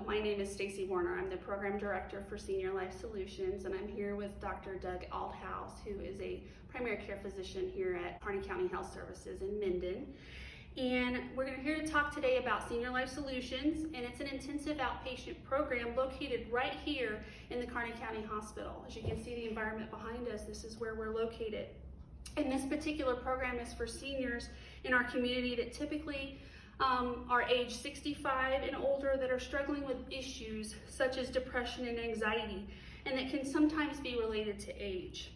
My name is Stacy Werner. I'm the Program Director for Senior Life Solutions, and I'm here with Dr. Doug Althouse, who is a primary care physician here at Kearney County Health Services in Minden. And we're here to talk today about Senior Life Solutions, and it's an intensive outpatient program located right here in the Kearney County Hospital. As you can see the environment behind us, this is where we're located. And this particular program is for seniors in our community that typically are age 65 and older that are struggling with issues such as depression and anxiety, and that can sometimes be related to age.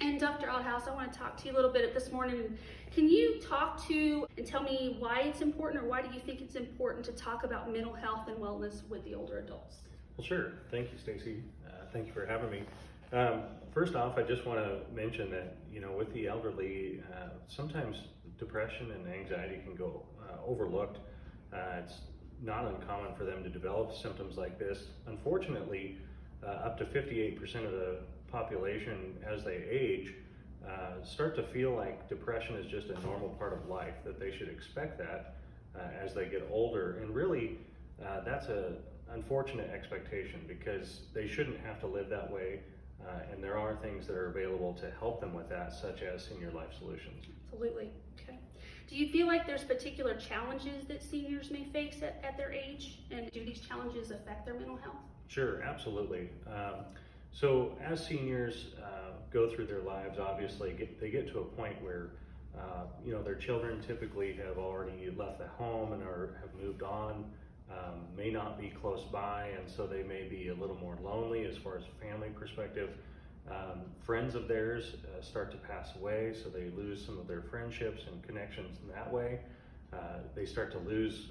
And Dr. Althouse, I want to talk to you a little bit this morning. Can you talk to and tell me why it's important, or why do you think it's important to talk about mental health and wellness with the older adults? Well, sure. Thank you, Stacy. Thank you for having me. First off, I just want to mention that, with the elderly, sometimes depression and anxiety can go overlooked. It's not uncommon for them to develop symptoms like this. Unfortunately, up to 58% of the population as they age start to feel like depression is just a normal part of life, that they should expect that as they get older. And really, that's an unfortunate expectation, because they shouldn't have to live that way. And there are things that are available to help them with that, such as Senior Life Solutions. Absolutely. Okay. Do you feel like there's particular challenges that seniors may face at their age, and do these challenges affect their mental health? Sure, absolutely. So as seniors go through their lives, obviously they get to a point where their children typically have already left the home and have moved on, may not be close by, and so they may be a little more lonely as far as a family perspective. Friends of theirs start to pass away, so they lose some of their friendships and connections in that way. They start to lose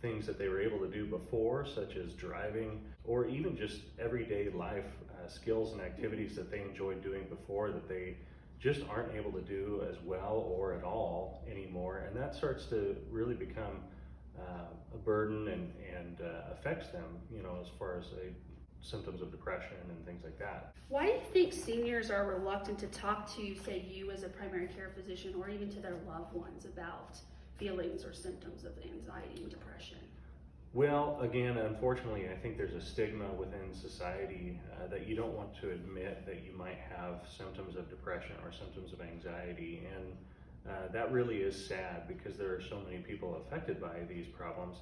things that they were able to do before, such as driving, or even just everyday life skills and activities that they enjoyed doing before, that they just aren't able to do as well or at all anymore. And that starts to really become a burden and affects them, as far as symptoms of depression and things like that. Why do you think seniors are reluctant to talk to, say, you as a primary care physician, or even to their loved ones about feelings or symptoms of anxiety and depression? Well, again, unfortunately, I think there's a stigma within society that you don't want to admit that you might have symptoms of depression or symptoms of anxiety, and that really is sad, because there are so many people affected by these problems.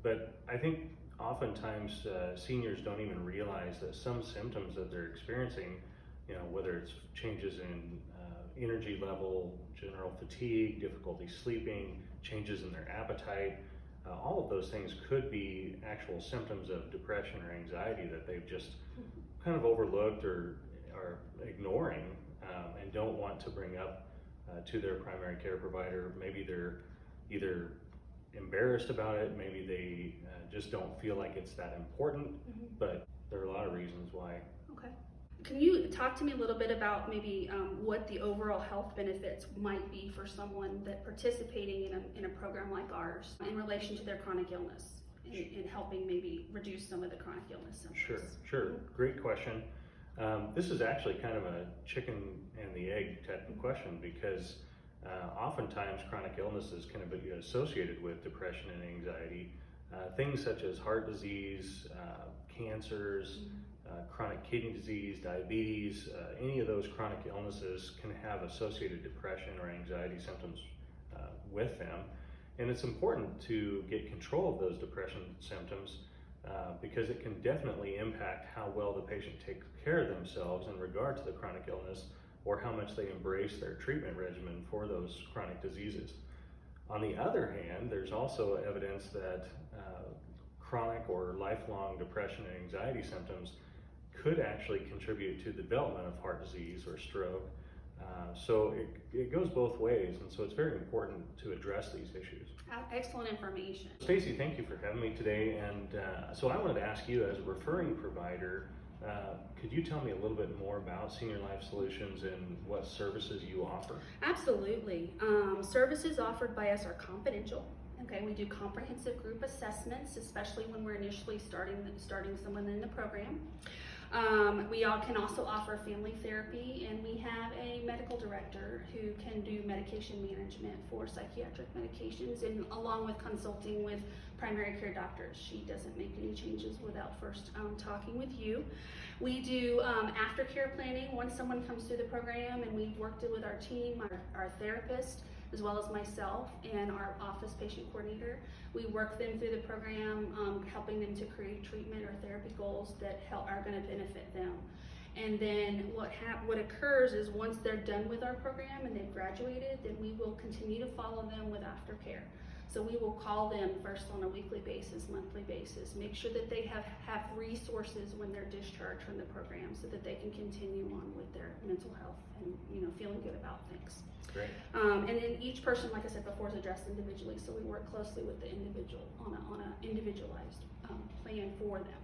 But I think oftentimes seniors don't even realize that some symptoms that they're experiencing, whether it's changes in energy level, general fatigue, difficulty sleeping, changes in their appetite, all of those things could be actual symptoms of depression or anxiety that they've just kind of overlooked or are ignoring, and don't want to bring up to their primary care provider. Maybe they're either embarrassed about it, maybe they just don't feel like it's that important, but there are a lot of reasons why. Okay. Can you talk to me a little bit about maybe what the overall health benefits might be for someone that participating in a program like ours in relation to their chronic illness, and helping maybe reduce some of the chronic illness symptoms? Sure. Great question. This is actually kind of a chicken and the egg type of question, because oftentimes chronic illnesses can be associated with depression and anxiety. Things such as heart disease, cancers, chronic kidney disease, diabetes, any of those chronic illnesses can have associated depression or anxiety symptoms with them. And it's important to get control of those depression symptoms, because it can definitely impact how well the patient takes care of themselves in regard to the chronic illness, or how much they embrace their treatment regimen for those chronic diseases. On the other hand, there's also evidence that chronic or lifelong depression and anxiety symptoms could actually contribute to the development of heart disease or stroke. So it goes both ways, and so it's very important to address these issues. Excellent information. Stacy, thank you for having me today. And so I wanted to ask you, as a referring provider, could you tell me a little bit more about Senior Life Solutions and what services you offer? Absolutely. Services offered by us are confidential. Okay, we do comprehensive group assessments, especially when we're initially starting someone in the program. We all can also offer family therapy, and we have a medical director who can do medication management for psychiatric medications, and along with consulting with primary care doctors. She doesn't make any changes without first talking with you. We do aftercare planning once someone comes through the program, and we've worked it with our team, our therapist, as well as myself and our office patient coordinator. We work them through the program, helping them to create treatment or therapy goals that are going to benefit them. And then what occurs is once they're done with our program and they've graduated, then we will continue to follow them with aftercare. So we will call them first on a weekly basis, monthly basis, make sure that they have resources when they're discharged from the program so that they can continue on with their mental health and feeling good about things. Great. And then each person, like I said before, is addressed individually, so we work closely with the individual on a individualized plan for them.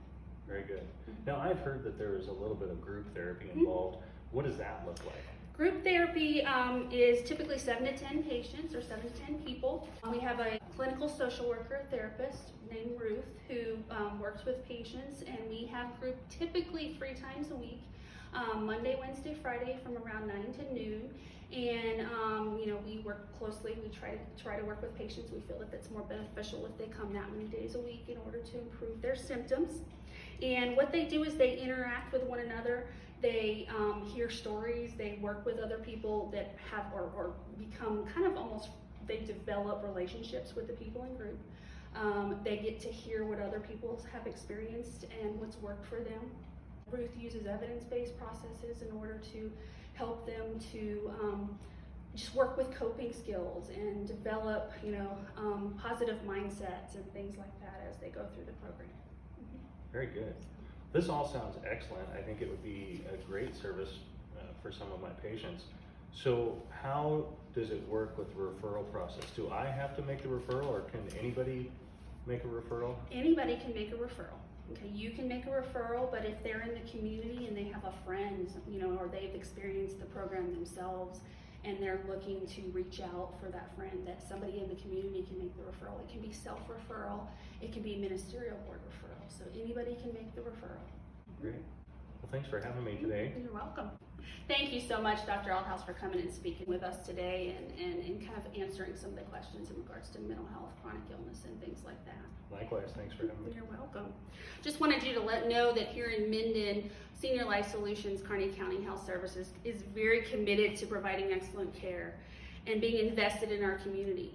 Very good. Now, I've heard that there is a little bit of group therapy involved. What does that look like? Group therapy is typically 7 to 10 patients or 7 to 10 people. We have a clinical social worker therapist named Ruth who works with patients, and we have group typically 3 times a week, Monday, Wednesday, Friday from around 9 to noon. And we work closely. We try to work with patients. We feel that it's more beneficial if they come that many days a week in order to improve their symptoms. And what they do is they interact with one another. They hear stories. They work with other people that have or become kind of almost, they develop relationships with the people in group. They get to hear what other people have experienced and what's worked for them. Ruth uses evidence-based processes in order to help them to just work with coping skills and develop, positive mindsets and things like that as they go through the program. Very good. This all sounds excellent. I think it would be a great service for some of my patients. So how does it work with the referral process? Do I have to make the referral, or can anybody make a referral? Anybody can make a referral. Okay, you can make a referral, but if they're in the community and they have a friend, or they've experienced the program themselves and they're looking to reach out for that friend, that somebody in the community can make the referral. It can be self-referral, it can be ministerial board referral. So anybody can make the referral. Great. Well, thanks for having me today. You're welcome. Thank you so much, Dr. Althouse, for coming and speaking with us today and kind of answering some of the questions in regards to mental health, chronic illness, and things like that. Likewise, thanks for having me. You're welcome. Just wanted you to know that here in Minden, Senior Life Solutions, Kearney County Health Services is very committed to providing excellent care and being invested in our community.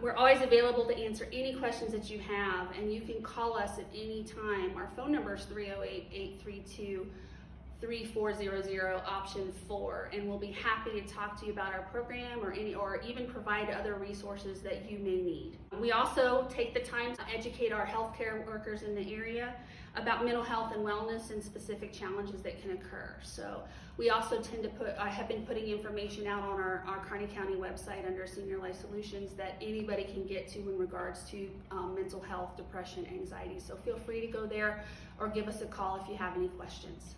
We're always available to answer any questions that you have, and you can call us at any time. Our phone number is 308-832-3400 option 4, and we'll be happy to talk to you about our program or even provide other resources that you may need. We also take the time to educate our healthcare workers in the area about mental health and wellness and specific challenges that can occur. So we also I have been putting information out on our Kearney County website under Senior Life Solutions that anybody can get to in regards to mental health, depression, anxiety. So feel free to go there or give us a call if you have any questions.